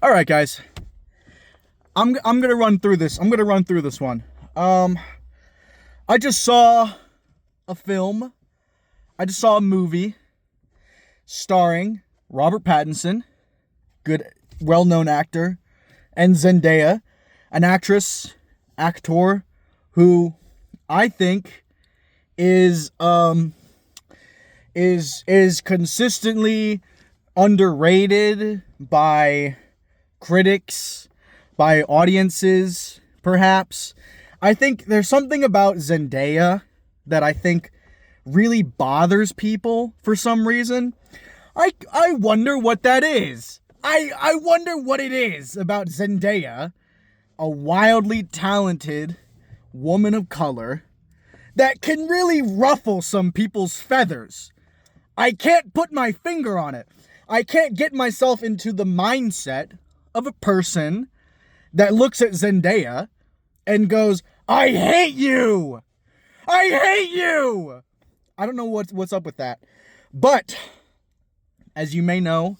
All right, guys. I'm gonna run through this. I'm gonna run through this one. I just saw a film. I just saw a movie starring Robert Pattinson, good, well-known actor, and Zendaya, an actor, who I think is consistently underrated by critics, by audiences, perhaps. I think there's something about Zendaya that I think really bothers people for some reason. I wonder what that is. I wonder what it is about Zendaya, a wildly talented woman of color, that can really ruffle some people's feathers. I can't put my finger on it. I can't get myself into the mindset of a person that looks at Zendaya and goes, I hate you! I hate you! I don't know what's up with that. But, as you may know,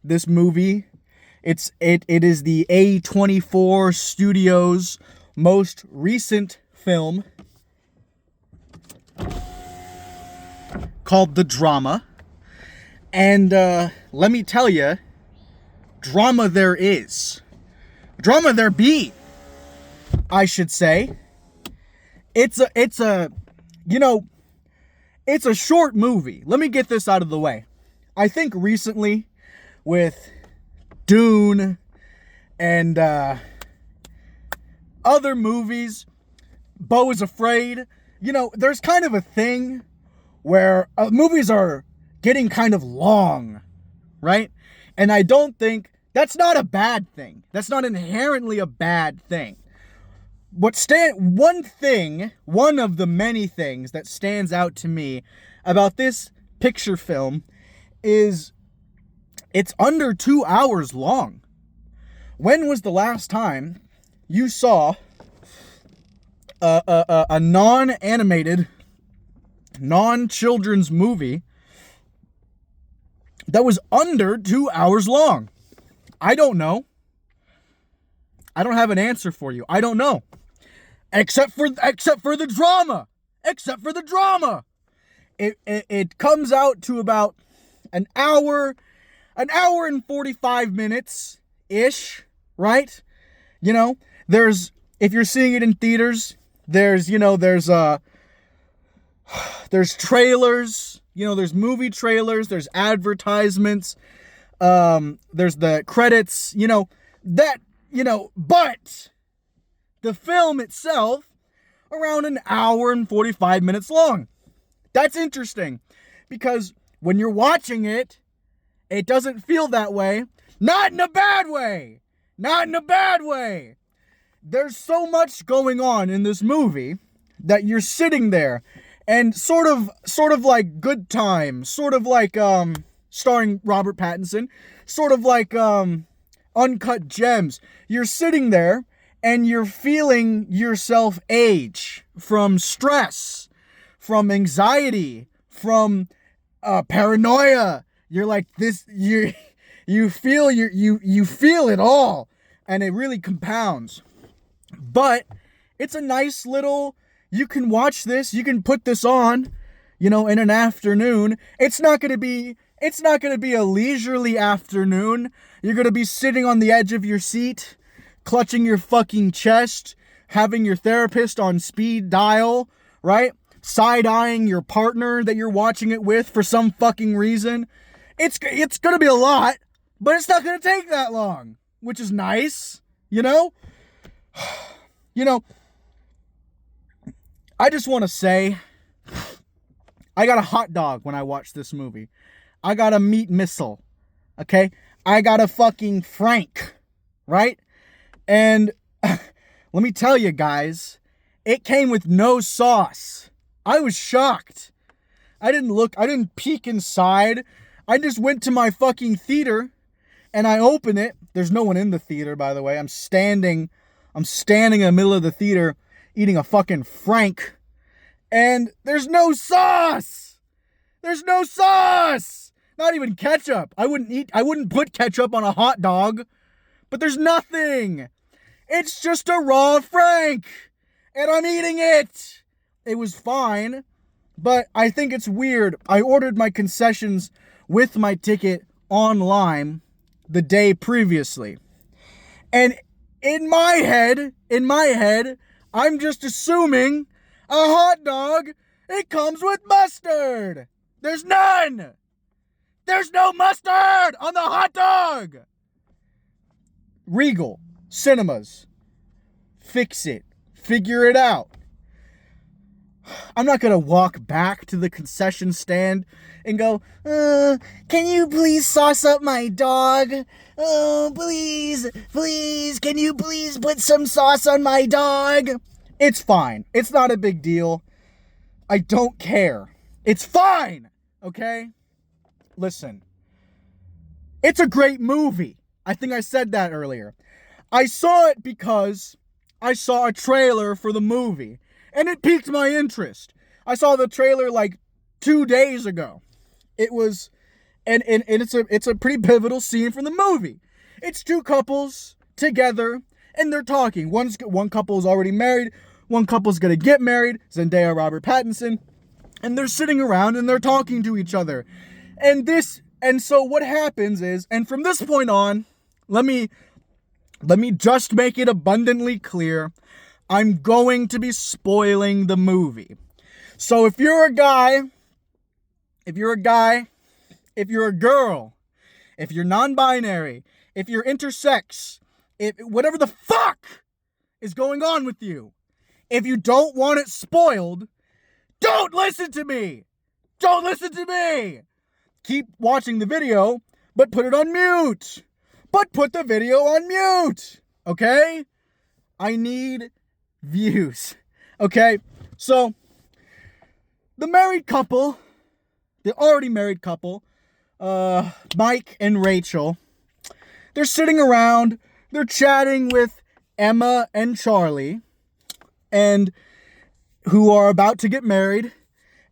this movie, it is the A24 Studios' most recent film called The Drama. And let me tell you, drama there is. Drama there be, I should say. It's a short movie. Let me get this out of the way. I think recently with Dune and other movies, Beau is Afraid, there's kind of a thing where movies are getting kind of long, right? And I don't think that's not a bad thing. That's not inherently a bad thing. One of the many things that stands out to me about this picture film is it's under 2 hours long. When was the last time you saw a non-animated, non-children's movie that was under 2 hours long? I don't know. I don't have an answer for you. I don't know. Except for the drama. Except for the drama. It comes out to about an hour and 45 minutes ish, right? There's, if you're seeing it in theaters, there's trailers, there's movie trailers, there's advertisements, there's the credits, but the film itself, around an hour and 45 minutes long. That's interesting, because when you're watching it, it doesn't feel that way. Not in a bad way. Not in a bad way. There's so much going on in this movie that you're sitting there and sort of like Good Time, sort of like starring Robert Pattinson, sort of like Uncut Gems. You're sitting there and you're feeling yourself age from stress, from anxiety, from paranoia. You're like this. You feel it all, and it really compounds. But it's a nice little. You can watch this. You can put this on, in an afternoon. It's not gonna be a leisurely afternoon. You're gonna be sitting on the edge of your seat, clutching your fucking chest, having your therapist on speed dial, right? Side-eyeing your partner that you're watching it with for some fucking reason. It's gonna be a lot, but it's not gonna take that long, which is nice, I just want to say, I got a hot dog when I watched this movie. I got a meat missile, okay? I got a fucking Frank, right? And let me tell you guys, it came with no sauce. I was shocked. I didn't peek inside. I just went to my fucking theater and I open it. There's no one in the theater, by the way. I'm standing in the middle of the theater eating a fucking Frank, and there's no sauce. There's no sauce. Not even ketchup. I wouldn't put ketchup on a hot dog, but there's nothing. It's just a raw Frank, and I'm eating it. It was fine, but I think it's weird. I ordered my concessions with my ticket online the day previously. And in my head, I'm just assuming a hot dog, it comes with mustard. There's none. There's no mustard on the hot dog. Regal Cinemas. Fix it. Figure it out. I'm not going to walk back to the concession stand and go, can you please sauce up my dog? Oh, please, can you please put some sauce on my dog? It's fine. It's not a big deal. I don't care. It's fine, okay? Listen. It's a great movie. I think I said that earlier. I saw it because I saw a trailer for the movie, and it piqued my interest. I saw the trailer like 2 days ago. It was, and it's a pretty pivotal scene from the movie. It's two couples together, and they're talking. One couple is already married. One couple's gonna get married. Zendaya, Robert Pattinson, and they're sitting around and they're talking to each other. And so what happens is, and from this point on, let me just make it abundantly clear, I'm going to be spoiling the movie. So if you're a guy, if you're a girl, if you're non-binary, if you're intersex, whatever the fuck is going on with you, if you don't want it spoiled, don't listen to me. Don't listen to me. Keep watching the video, but put it on mute. But put the video on mute. Okay? I need views. Okay? So, the already married couple, Mike and Rachel, they're sitting around, they're chatting with Emma and Charlie, and who are about to get married,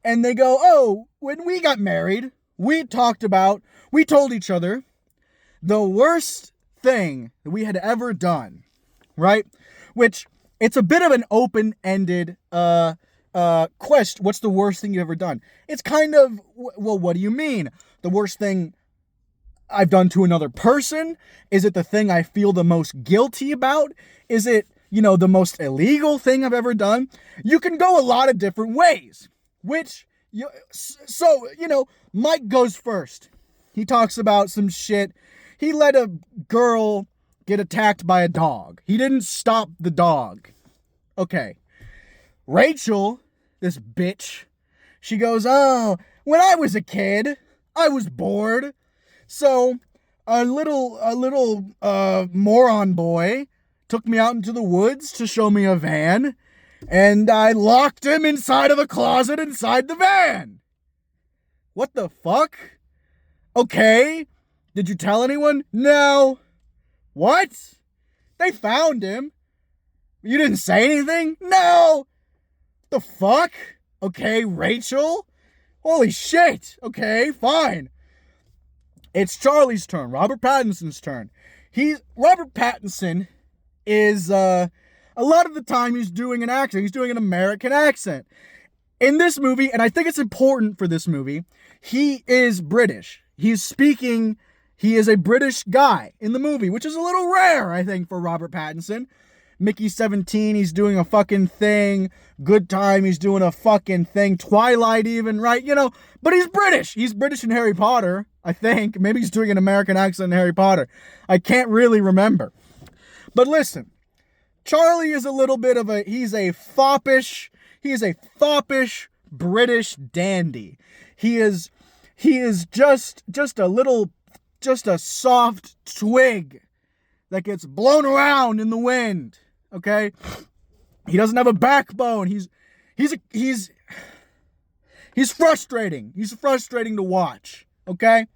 and they go, oh, when we got married, we told each other the worst thing that we had ever done, right? Which, it's a bit of an open-ended question. What's the worst thing you've ever done? It's kind of, well, what do you mean? The worst thing I've done to another person? Is it the thing I feel the most guilty about? Is it, the most illegal thing I've ever done? You can go a lot of different ways, Mike goes first. He talks about some shit. He let a girl get attacked by a dog. He didn't stop the dog. Okay. Rachel, this bitch, she goes, oh, when I was a kid, I was bored. So a little moron boy took me out into the woods to show me a van, and I locked him inside of a closet inside the van. What the fuck? Okay. Did you tell anyone? No. What? They found him. You didn't say anything? No. The fuck? Okay, Rachel? Holy shit. Okay, fine. It's Charlie's turn. Robert Pattinson's turn. Robert Pattinson is, a lot of the time he's doing an accent. He's doing an American accent. In this movie, and I think it's important for this movie, he is British. He is a British guy in the movie, which is a little rare, I think, for Robert Pattinson. Mickey's 17, he's doing a fucking thing. Good Time, he's doing a fucking thing. Twilight even, right? But he's British. He's British in Harry Potter, I think. Maybe he's doing an American accent in Harry Potter. I can't really remember. But listen, Charlie is a little bit of he's a foppish British dandy. He is just a soft twig that gets blown around in the wind. Okay? He doesn't have a backbone. He's frustrating. He's frustrating to watch. Okay?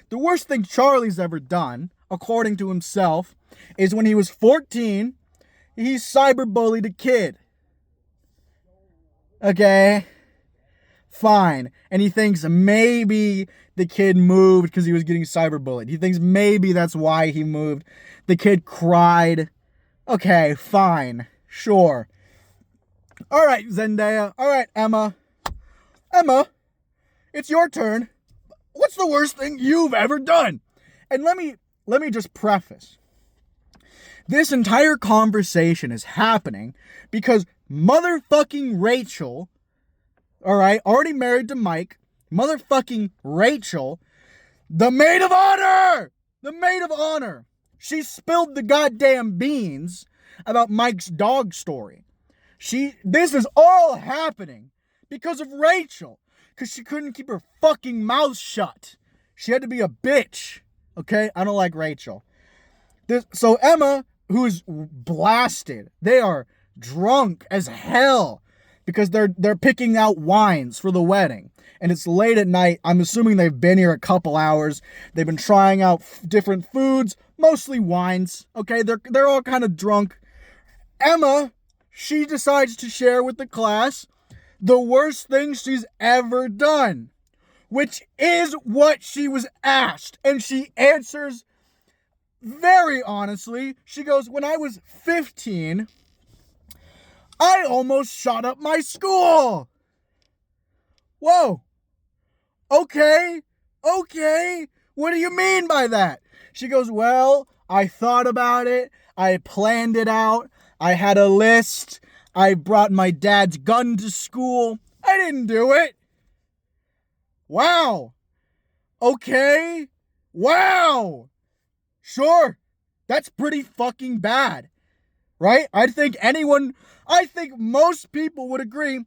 The worst thing Charlie's ever done, according to himself, is when he was 14, he cyberbullied a kid. Okay? Fine. And he thinks maybe the kid moved because he was getting cyberbullied. He thinks maybe that's why he moved. The kid cried. Okay, fine. Sure. All right, Zendaya. All right, Emma. Emma, it's your turn. What's the worst thing you've ever done? And let me just preface. This entire conversation is happening because motherfucking Rachel, all right, already married to Mike, motherfucking Rachel, the maid of honor, she spilled the goddamn beans about Mike's dog story. This is all happening because of Rachel, because she couldn't keep her fucking mouth shut. She had to be a bitch, okay? I don't like Rachel. So Emma, who is blasted, they are drunk as hell because they're picking out wines for the wedding. And it's late at night. I'm assuming they've been here a couple hours. They've been trying out different foods, mostly wines. Okay, they're all kind of drunk. Emma, she decides to share with the class the worst thing she's ever done, which is what she was asked. And she answers very honestly. She goes, when I was 15, I almost shot up my school. Whoa. Okay. What do you mean by that? She goes, well, I thought about it. I planned it out. I had a list. I brought my dad's gun to school. I didn't do it. Wow. Okay. Wow. Sure. That's pretty fucking bad. Right? I think most people would agree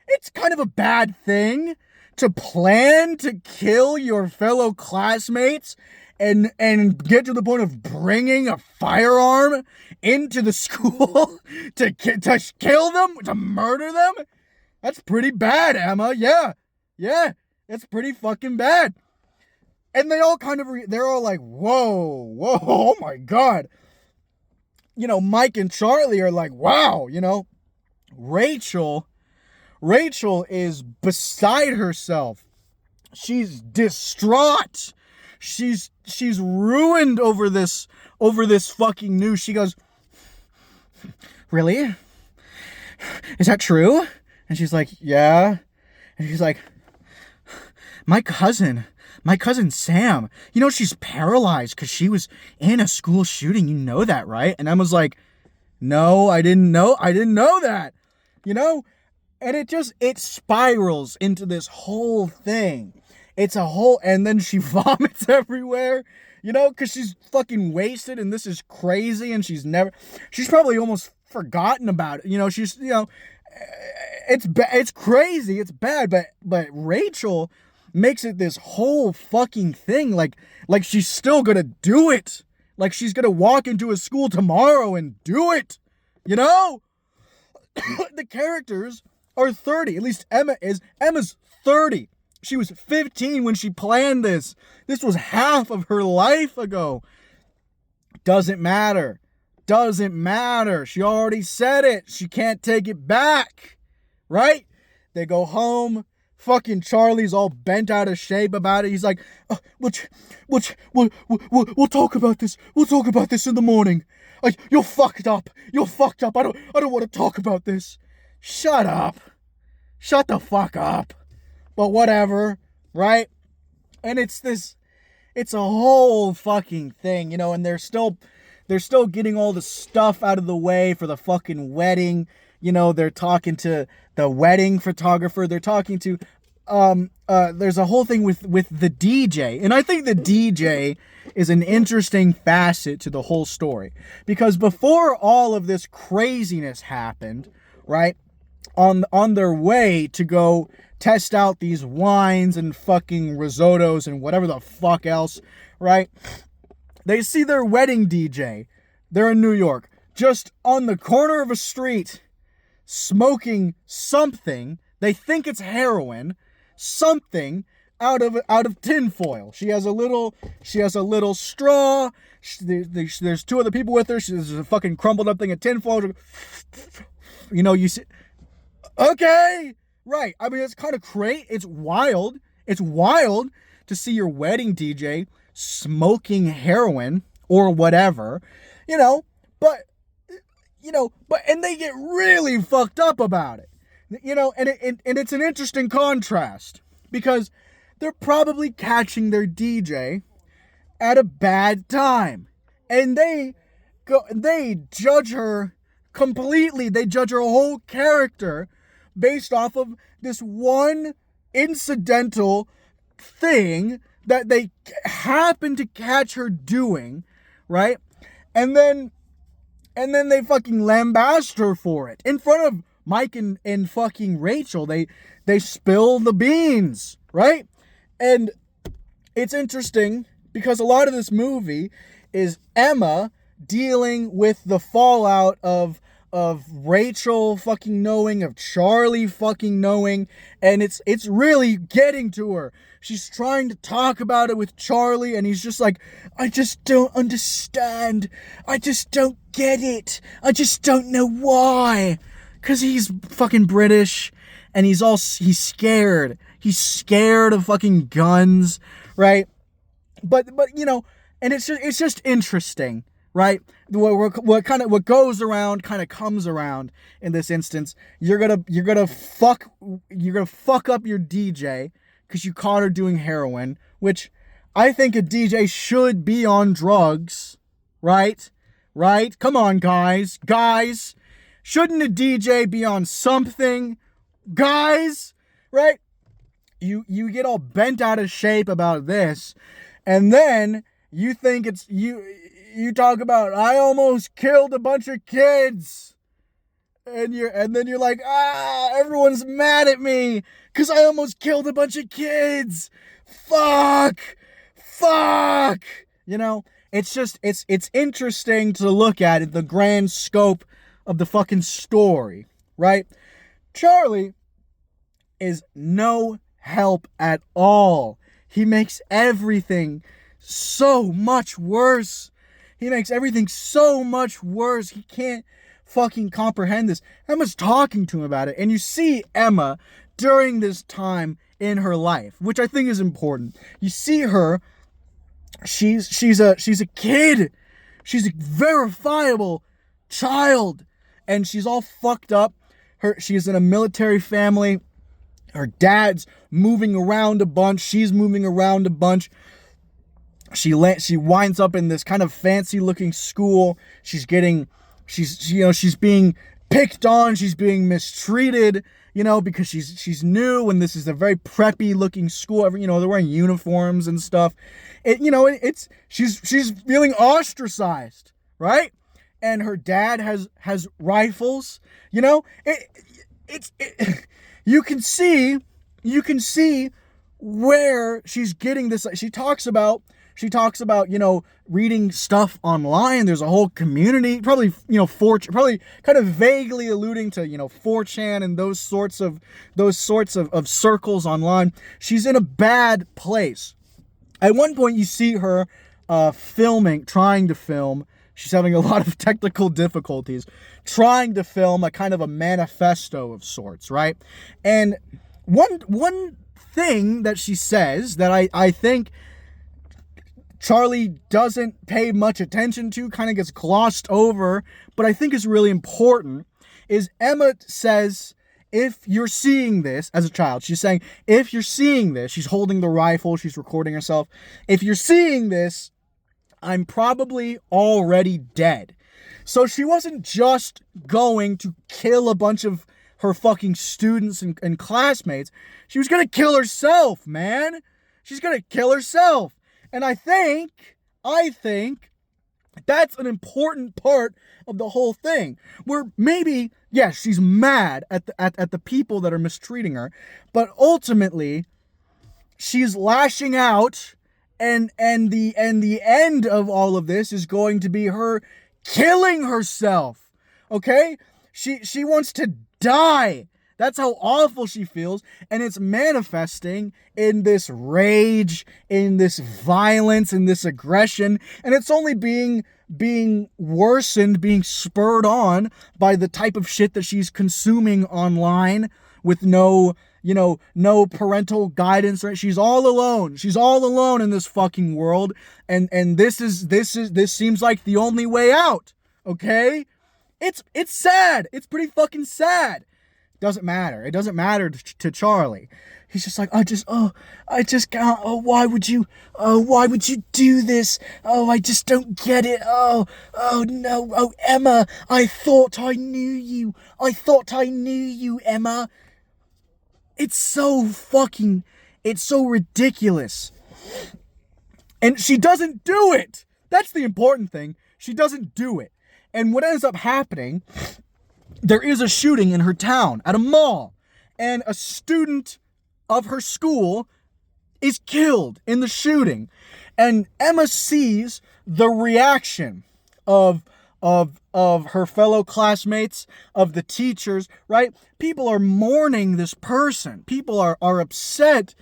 it's kind of a bad thing to plan to kill your fellow classmates and get to the point of bringing a firearm into the school to kill them, to murder them. That's pretty bad, Emma. Yeah, it's pretty fucking bad. And they all they're all like, whoa, oh my God. You know, Mike and Charlie are like, wow, you know, Rachel is beside herself. She's distraught. She's ruined over this fucking news. She goes, really? Is that true? And she's like, yeah. And she's like, my cousin Sam, you know, she's paralyzed because she was in a school shooting. You know that, right? And Emma's like, no, I didn't know that, you know? And it spirals into this whole thing. And then she vomits everywhere, you know, because she's fucking wasted and this is crazy and she's probably almost forgotten about it. You know, she's, you know, it's crazy, it's bad, but Rachel makes it this whole fucking thing, like she's still gonna do it. Like she's gonna walk into a school tomorrow and do it, you know? The characters are 30, at least Emma is. Emma's 30. She was 15 when she planned this. This was half of her life ago. Doesn't matter. She already said it. She can't take it back. Right? They go home. Fucking Charlie's all bent out of shape about it. He's like, we'll talk about this. We'll talk about this in the morning. You're fucked up. I don't want to talk about this. Shut up. Shut the fuck up. But whatever, right? And it's a whole fucking thing, you know, and they're still getting all the stuff out of the way for the fucking wedding. You know, they're talking to the wedding photographer. They're talking to, there's a whole thing with the DJ. And I think the DJ is an interesting facet to the whole story. Because before all of this craziness happened, right, on their way to go test out these wines and fucking risottos and whatever the fuck else, right? They see their wedding DJ. They're in New York, just on the corner of a street, smoking something. They think it's heroin, something out of tinfoil. She has a little straw. There's two other people with her. There's a fucking crumpled up thing of tinfoil. You know, you see. Okay. Right. I mean, it's kind of crazy. It's wild. It's wild to see your wedding DJ smoking heroin or whatever, you know, but, and they get really fucked up about it, and it's an interesting contrast because they're probably catching their DJ at a bad time, and they judge her completely. They judge her whole character based off of this one incidental thing that they happen to catch her doing, right? And then they fucking lambast her for it in front of Mike and fucking Rachel. They spill the beans, right? And it's interesting because a lot of this movie is Emma dealing with the fallout of Rachel fucking knowing, of Charlie fucking knowing, and it's really getting to her. She's trying to talk about it with Charlie, and he's just like, I just don't understand. I just don't get it. I just don't know why. 'Cause he's fucking British, and he's scared. He's scared of fucking guns, right? But and it's just interesting, right? What goes around kind of comes around in this instance. You're gonna fuck up your DJ because you caught her doing heroin, which I think a DJ should be on drugs, right? Right? Come on, guys, shouldn't a DJ be on something, guys? Right? You get all bent out of shape about this, and then you think it's you talk about, I almost killed a bunch of kids. And then you're like, everyone's mad at me because I almost killed a bunch of kids. Fuck. It's interesting to look at it, the grand scope of the fucking story, right? Charlie is no help at all. He makes everything so much worse. He can't fucking comprehend this. Emma's talking to him about it, and you see Emma during this time in her life, which I think is important. You see her, she's a kid. She's a verifiable child, and she's all fucked up. She's in a military family. Her dad's moving around a bunch. She's moving around a bunch. She winds up in this kind of fancy looking school. She's being picked on. She's being mistreated, because she's new, and this is a very preppy looking school. They're wearing uniforms and stuff. She's feeling ostracized, right? And her dad has rifles. You can see where she's getting this. She talks about, reading stuff online. There's a whole community, probably, probably kind of vaguely alluding to, 4chan and those sorts of circles online. She's in a bad place. At one point you see her trying to film. She's having a lot of technical difficulties, trying to film a kind of a manifesto of sorts, right? And one thing that she says that I think Charlie doesn't pay much attention to, kind of gets glossed over, but I think is really important, is Emma says, if you're seeing this, as a child, she's saying, if you're seeing this, she's holding the rifle, she's recording herself, if you're seeing this, I'm probably already dead. So she wasn't just going to kill a bunch of her fucking students and classmates. She was going to kill herself, man. She's going to kill herself. And I think that's an important part of the whole thing. Where maybe, yes, she's mad at the people that are mistreating her, but ultimately she's lashing out, and the end of all of this is going to be her killing herself. Okay? She wants to die. That's how awful she feels, and it's manifesting in this rage, in this violence, in this aggression, and it's only being worsened, being spurred on by the type of shit that she's consuming online with no, no parental guidance, right? She's all alone. She's all alone in this fucking world. And this seems like the only way out. Okay? It's sad. It's pretty fucking sad. Doesn't matter. It doesn't matter to Charlie. He's just like, I just can't. Oh, why would you do this? Oh, I just don't get it. Oh no. Oh, Emma, I thought I knew you, Emma. It's so ridiculous. And she doesn't do it. That's the important thing. She doesn't do it. And what ends up happening, there is a shooting in her town at a mall, and a student of her school is killed in the shooting. And Emma sees the reaction of her fellow classmates, of the teachers, right? People are mourning this person. People are upset,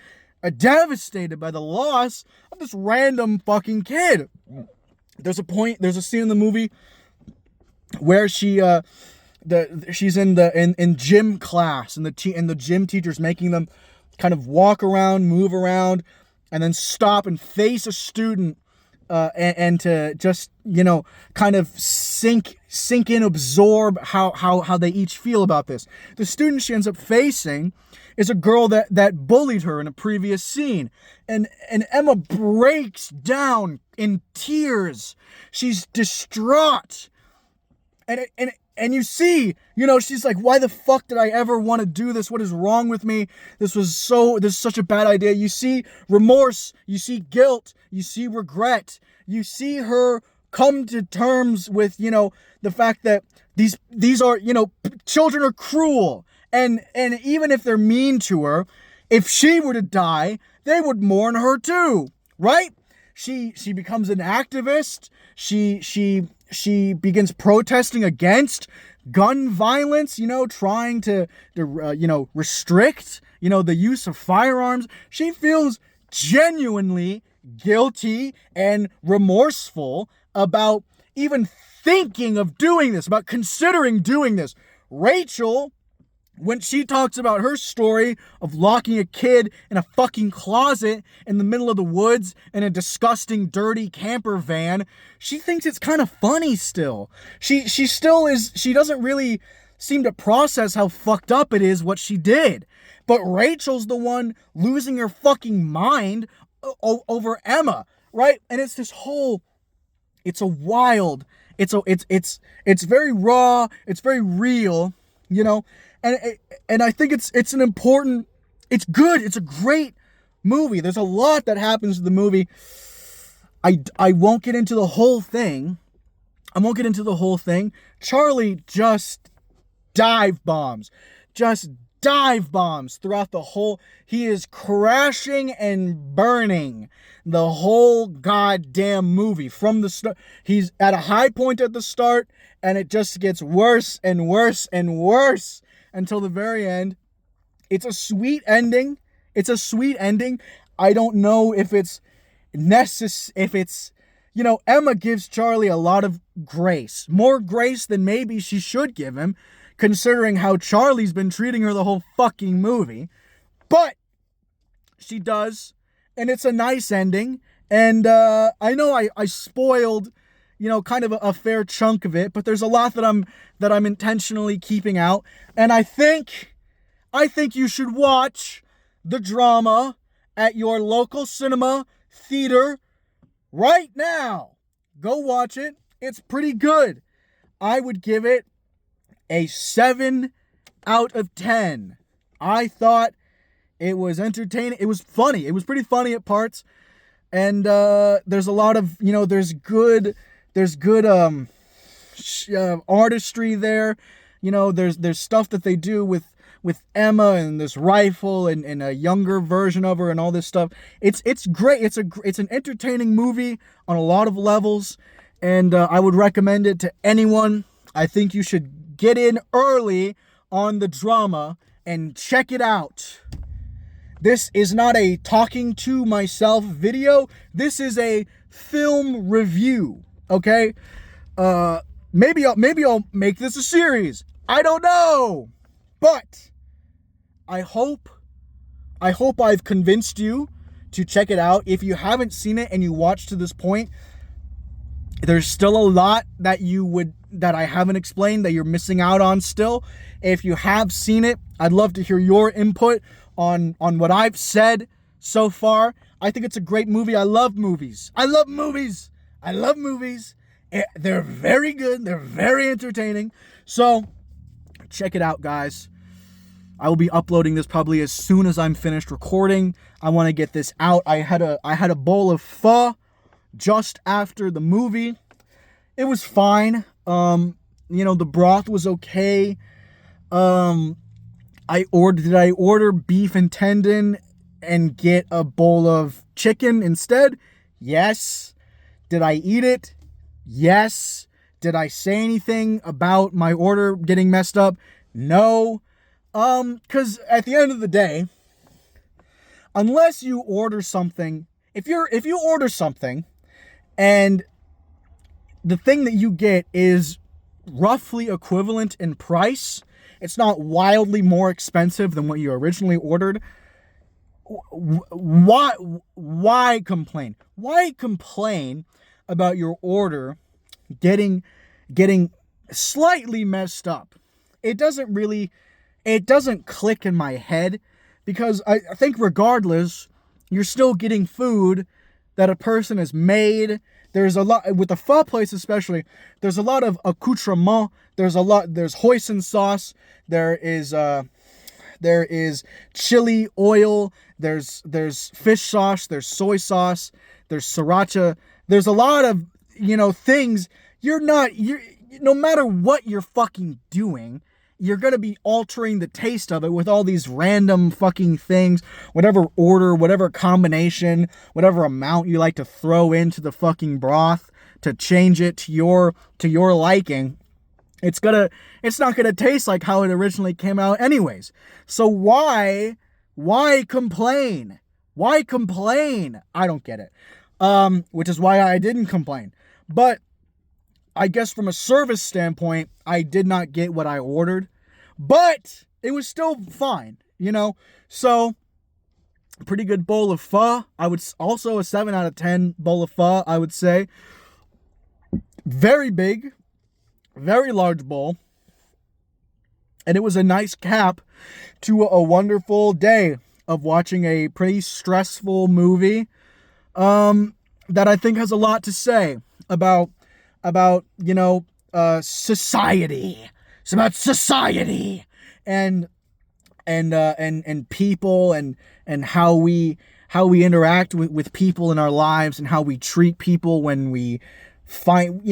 devastated by the loss of this random fucking kid. There's a scene in the movie where she's in gym class, and the gym teacher's making them kind of walk around, move around, and then stop and face a student, and to just, kind of sink in, absorb how they each feel about this. The student she ends up facing is a girl that bullied her in a previous scene, and Emma breaks down in tears. She's distraught. And you see, she's like, why the fuck did I ever want to do this? What is wrong with me? This is such a bad idea. You see remorse, you see guilt, you see regret. You see her come to terms with, the fact that these are, children are cruel. And even if they're mean to her, if she were to die, they would mourn her too, right? She becomes an activist. She begins protesting against gun violence, trying to restrict, the use of firearms. She feels genuinely guilty and remorseful about even thinking of doing this, about considering doing this. Rachel, when she talks about her story of locking a kid in a fucking closet in the middle of the woods in a disgusting, dirty camper van, she thinks it's kind of funny still. She doesn't really seem to process how fucked up it is what she did. But Rachel's the one losing her fucking mind over Emma, right? And it's this whole, it's very raw, it's very real, And I think it's an important, it's good, it's a great movie. There's a lot that happens in the movie. I won't get into the whole thing. Charlie just dive bombs throughout the whole. He is crashing and burning the whole goddamn movie from the start. He's at a high point at the start, and it just gets worse and worse and worse until the very end. It's a sweet ending. I don't know if it's Emma gives Charlie a lot of grace. More grace than maybe she should give him, considering how Charlie's been treating her the whole fucking movie. But she does, and it's a nice ending. And I know I spoiled, kind of a fair chunk of it, but there's a lot that I'm intentionally keeping out. And I think you should watch the drama at your local cinema theater right now. Go watch it. It's pretty good. I would give it a 7 out of 10. I thought it was entertaining. It was funny. It was pretty funny at parts. And there's a lot of, there's good artistry there. There's stuff that they do with Emma and this rifle and a younger version of her and all this stuff. It's great. It's an entertaining movie on a lot of levels, and I would recommend it to anyone. I think you should get in early on the drama and check it out. This is not a talking to myself video. This is a film review. Okay? Maybe I'll make this a series. I don't know. But I hope I've convinced you to check it out. If you haven't seen it and you watched to this point, there's still a lot that I haven't explained that you're missing out on still. If you have seen it, I'd love to hear your input on what I've said so far. I think it's a great movie. I love movies. They're very good. They're very entertaining. So check it out, guys. I will be uploading this probably as soon as I'm finished recording. I want to get this out. I had a bowl of pho just after the movie. It was fine. The broth was okay. Did I order beef and tendon and get a bowl of chicken instead? Yes. Did I eat it? Yes. Did I say anything about my order getting messed up? No. Because at the end of the day, unless you order something, if you order something and the thing that you get is roughly equivalent in price, it's not wildly more expensive than what you originally ordered, why complain? Why complain about your order getting slightly messed up? It doesn't click in my head, because I think regardless, you're still getting food that a person has made. There's a lot, with the pho place especially, there's a lot of accoutrement. There's hoisin sauce. There is chili oil. There's fish sauce. There's soy sauce. There's sriracha. There's a lot of, things. No matter what you're fucking doing, you're going to be altering the taste of it with all these random fucking things, whatever order, whatever combination, whatever amount you like to throw into the fucking broth to change it to your liking. It's not going to taste like how it originally came out anyways. So why complain? Why complain? I don't get it. Which is why I didn't complain. But I guess from a service standpoint, I did not get what I ordered, but it was still fine, So, pretty good bowl of pho. I would also a 7 out of 10 bowl of pho, I would say. Very big, very large bowl. And it was a nice cap to a wonderful day of watching a pretty stressful movie, that I think has a lot to say about society. It's about society and people and how we interact with people in our lives and how we treat people when we find,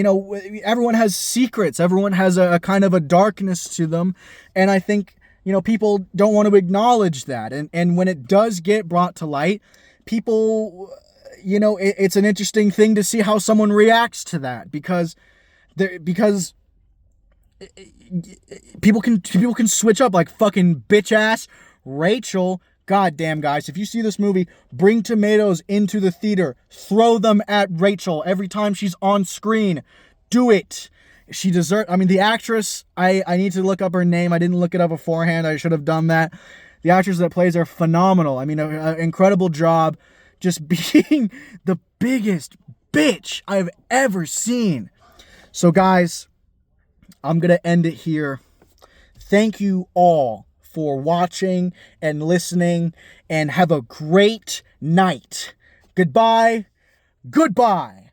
everyone has secrets. Everyone has a kind of a darkness to them. And I think, people don't want to acknowledge that. And when it does get brought to light, people, it's an interesting thing to see how someone reacts to that, because people can switch up, like fucking bitch ass Rachel. Goddamn, guys, if you see this movie, bring tomatoes into the theater. Throw them at Rachel every time she's on screen. Do it. The actress, I need to look up her name. I didn't look it up beforehand. I should have done that. The actress that plays her, phenomenal. An incredible job just being the biggest bitch I've ever seen. So, guys, I'm going to end it here. Thank you all for watching and listening, and have a great night. Goodbye. Goodbye.